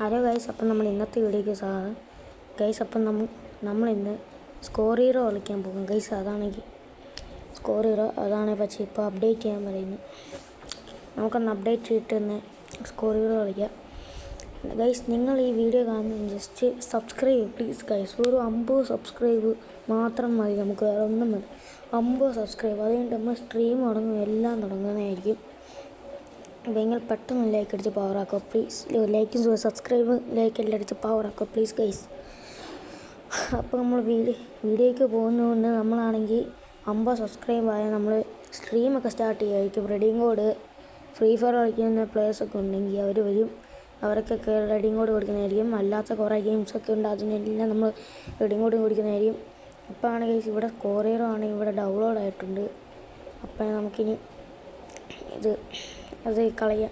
Hello guys, അപ്പം നമ്മൾ ഇന്നത്തെ വീഡിയോയ്ക്ക് സ്വാഗതം. ഗൈസ്, അപ്പം നമ്മളിന്ന് സ്കോർ ഹീറോ കളിക്കാൻ പോകും ഗൈസ്. അതാണെങ്കിൽ സ്കോർ ഹീറോ പക്ഷേ ഇപ്പോൾ അപ്ഡേറ്റ് ചെയ്യാൻ പറയുന്നു. നമുക്കൊന്ന് അപ്ഡേറ്റ് ചെയ്തിട്ട് തന്നെ സ്കോർ ഹീറോ കളിക്കാം ഗൈസ്. നിങ്ങൾ ഈ വീഡിയോ കാണുന്നത് ജസ്റ്റ് സബ്സ്ക്രൈബ് പ്ലീസ് ഗൈസ്. ഒരു 50 സബ്സ്ക്രൈബ് മാത്രം മതി, നമുക്ക് വേറെ ഒന്നും മതി. 50 സബ്സ്ക്രൈബ്, അതുകൊണ്ട് നമ്മൾ സ്ട്രീം തുടങ്ങും, എല്ലാം തുടങ്ങുന്നതായിരിക്കും. നിങ്ങൾ പെട്ടെന്ന് ലൈക്ക് അടിച്ച് പവറാക്കുക പ്ലീസ്. ലൈക്കും സബ്സ്ക്രൈബ് എല്ലാം അടിച്ച് പവറാക്കുക പ്ലീസ് ഗൈസ്. അപ്പോൾ നമ്മൾ വീഡിയോയ്ക്ക് പോകുന്നതുകൊണ്ട് നമ്മളാണെങ്കിൽ 50 സബ്സ്ക്രൈബ് ആയാൽ നമ്മൾ സ്ട്രീമൊക്കെ സ്റ്റാർട്ട് ചെയ്യുമായിരിക്കും. റെഡിങ് കോഡ് ഫ്രീ ഫയർ കളിക്കുന്ന പ്ലേയേഴ്സൊക്കെ ഉണ്ടെങ്കിൽ അവർ വരും, അവർക്കൊക്കെ റെഡിങ് കോഡ് കൊടുക്കുന്നതായിരിക്കും. അല്ലാത്ത കുറേ ഗെയിംസൊക്കെ ഉണ്ട്, അതിനെല്ലാം നമ്മൾ റെഡിങ് കോഡ് കൊടുക്കുന്നതായിരിക്കും. അപ്പോൾ ആണെങ്കിൽ ഇവിടെ സ്കോർ ഹീറോ ആണെങ്കിൽ ഇവിടെ ഡൗൺലോഡ് ആയിട്ടുണ്ട്. അപ്പോൾ നമുക്കിനി അത് കളയാം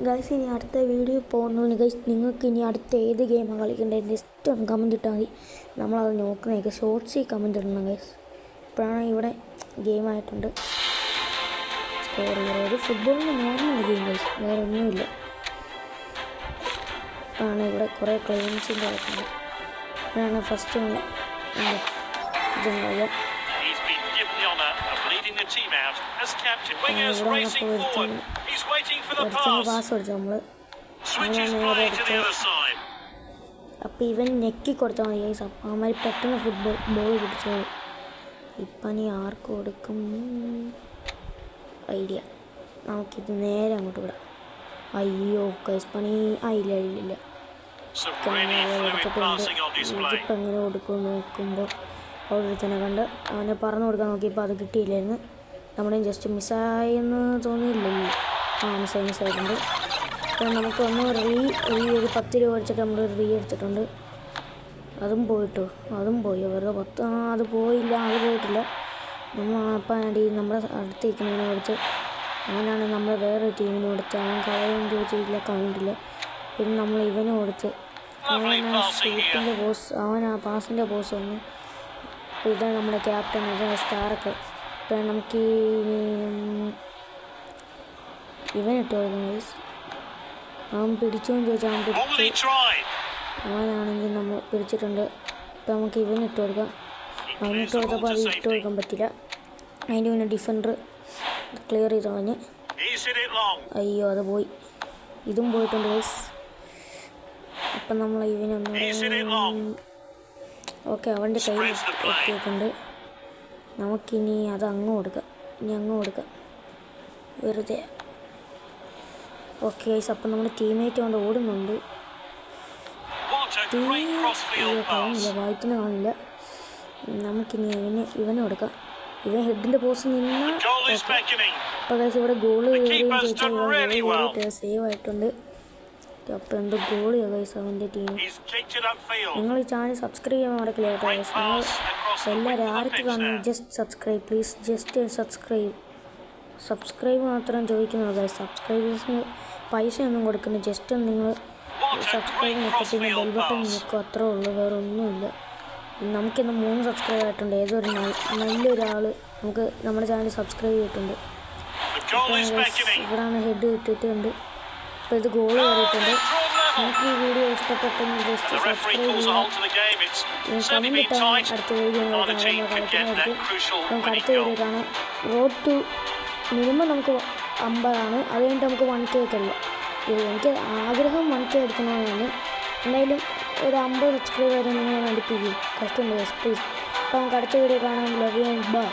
ഗൈസ്. ഇനി അടുത്ത വീഡിയോ പോകുന്നു ഗൈസ്. നിങ്ങൾക്ക് ഇനി അടുത്ത ഏത് ഗെയിമാണ് കളിക്കേണ്ടത് ജസ്റ്റ് ഒന്ന് കമൻറ്റ് ഇട്ടാൽ മതി, നമ്മളത് നോക്കുന്നതൊക്കെ ഷോർട്സിൽ കമൻറ്റ് ഇടണം ഗൈസ്. ഇപ്പോഴാണ് ഇവിടെ ഗെയിമായിട്ടുണ്ട് സ്കോർ ഹീറോ. ഒരു ഫുട്ബോളിൻ്റെ നോർമൽ ഗെയിം ഗൈസ്, വേറെ ഒന്നുമില്ല. ഇപ്പോഴാണ് ഇവിടെ കുറേ ക്ലെയിംസിൻ്റെ കളിക്കുന്നത്. ഇപ്പോഴാണ് ഫസ്റ്റ് ഇതും കളിയാം. പാസ് കൊടുത്തു നമ്മൾ നേരെ എടുത്ത്. അപ്പം ഇവൻ ഞെക്കി കൊടുത്താൽ മതി ഗൈസ്. അവന്മാർ പെട്ടെന്ന് ബോൾ പിടിച്ചോളൂ. ഇപ്പം നീ ആർക്ക് കൊടുക്കും ഐഡിയ. നമുക്കിത് നേരെ അങ്ങോട്ട് വിടാം. അയ്യോ ഗൈസ്, പണി ഇല്ല എടുത്തിട്ടുണ്ട്. ഇതിപ്പോൾ എങ്ങനെ കൊടുക്കും നോക്കുമ്പോൾ അവിടെ തന്നെ കണ്ട് അവനെ പറഞ്ഞു കൊടുക്കാൻ നോക്കിയപ്പോൾ അത് കിട്ടിയില്ലായിരുന്നു. നമ്മുടെ ജസ്റ്റ് മിസ്സായെന്ന് തോന്നിയില്ലല്ലോ. മിസ്സായിട്ടുണ്ട്. അപ്പോൾ നമുക്ക് ഒന്ന് ഒരു 10 രൂപ അടിച്ചിട്ട് നമ്മൾ റീ എടുത്തിട്ടുണ്ട്. അതും പോയി അവരുടെ 10. അത് പോയില്ല, അത് പോയിട്ടില്ല. നമ്മൾ അപ്പം നമ്മുടെ അടുത്ത് നിൽക്കുന്നതിനെ കൊടുത്ത് അവനാണ് നമ്മൾ വേറെ ടീമിന് കൊടുത്ത്. അവൻ കളയും ചോദിച്ചില്ല, കണ്ടില്ല. പിന്നെ നമ്മൾ ഇവന് കൊടുത്ത് അവനാ ഷൂട്ടിൻ്റെ ബോസ്, അവനാ പാസിൻ്റെ ബോസ് വന്ന്. അപ്പോൾ ഇതാണ് നമ്മുടെ ക്യാപ്റ്റൻ, ഇതാണ് സ്റ്റാറൊക്കെ. ഇപ്പം നമുക്ക് ഇവനിട്ട് കൊടുക്കാം ഗൈസ്. അവൻ പിടിച്ചോന്ന് ചോദിച്ചാൽ അവൻ പിടിച്ചു. അവനാണെങ്കിൽ നമ്മൾ പിടിച്ചിട്ടുണ്ട്. ഇപ്പം നമുക്ക് ഇവനിട്ട് കൊടുക്കാം. അവനിട്ട് കൊടുത്തപ്പോൾ അത് ഇട്ട് കൊടുക്കാൻ പറ്റില്ല. അതിൻ്റെ പിന്നെ ഡിഫൻഡർ ക്ലിയർ ചെയ്ത് കളഞ്ഞ്. അയ്യോ, അത് പോയി. ഇതും പോയിട്ടുണ്ട് ഗൈസ്. അപ്പം നമ്മൾ ഇവനൊന്ന് ഓക്കെ, അവൻ്റെ കയ്യിൽ എത്തിയിട്ടുണ്ട്. നമുക്കിനി അത് അങ്ങ് കൊടുക്കാം വെറുതെ. ഓക്കെ ഗൈസ്, അപ്പം നമ്മുടെ ടീമേറ്റ് കൊണ്ട് ഓടുന്നുണ്ട്. കാണില്ല, വായിക്കുന്ന കാണില്ല. നമുക്കിനി ഇവന് കൊടുക്കാം. ഇവൻ ഹെഡിൻ്റെ പോസ്റ്റ് നിന്നാൽ അപ്പോൾ ഗൈസ് ഇവിടെ ഗോള് ചോദിച്ചാൽ സേവ് ആയിട്ടുണ്ട്. അപ്പോൾ എന്തോ ഗോൾ ചെയ്യുക ഗൈസ് അവൻ്റെ ടീം. നിങ്ങൾ ഈ ചാനൽ സബ്സ്ക്രൈബ് ചെയ്യാൻ മറക്കില്ല കേട്ടോ ഗൈസ്. നിങ്ങൾ എല്ലാവരും ആർക്ക് കാണുന്നു just subscribe please. Just subscribe മാത്രം ചോദിക്കുന്നത് ഗൈസ്. സബ്സ്ക്രൈബേഴ്സിന് പൈസയൊന്നും കൊടുക്കുന്നത്, ജസ്റ്റ് നിങ്ങൾ സബ്സ്ക്രൈബ് നോക്കി പിന്നെ ബെൽ ബട്ടൺ നോക്കുക, അത്രേ ഉള്ളൂ, വേറെ ഒന്നുമില്ല. നമുക്കിന്ന് 3 സബ്സ്ക്രൈബ് ആയിട്ടുണ്ട്. ഏതൊരു നല്ലൊരാൾ നമുക്ക് നമ്മുടെ ചാനൽ സബ്സ്ക്രൈബ് ചെയ്തിട്ടുണ്ട്. ഇവിടെയാണ് ഹെഡ് ഇട്ടിട്ടുണ്ട്. അപ്പോൾ ഇത് ഗോൾ കയറിയിട്ടുണ്ട്. നമുക്ക് ഈ വീഡിയോ ഇഷ്ടപ്പെട്ടെങ്കിൽ ജസ്റ്റ് സബ്സ്ക്രൈബ് ചെയ്യുക, കമൻറ്റ് ഇട്ടാൽ അടുത്ത വീഡിയോ കളിക്കുന്നതായിരിക്കും. നമുക്ക് അടുത്ത വീഡിയോ കാണാം. റോഡ് ടു മിനിമം നമുക്ക് 50 അത് കഴിഞ്ഞിട്ട് നമുക്ക് 1K കഴിയാം. എനിക്ക് ആഗ്രഹം 1K എടുക്കണമെന്നാണ്. എന്തായാലും ഒരു 50 സബ്സ്ക്രൈബ് വരെ നിങ്ങൾ അടുപ്പിക്കും. കഷ്ടമുണ്ട് പ്ലീസ്. അപ്പോൾ നമുക്ക് അടുത്ത വീഡിയോ കാണാൻ. Love you and by.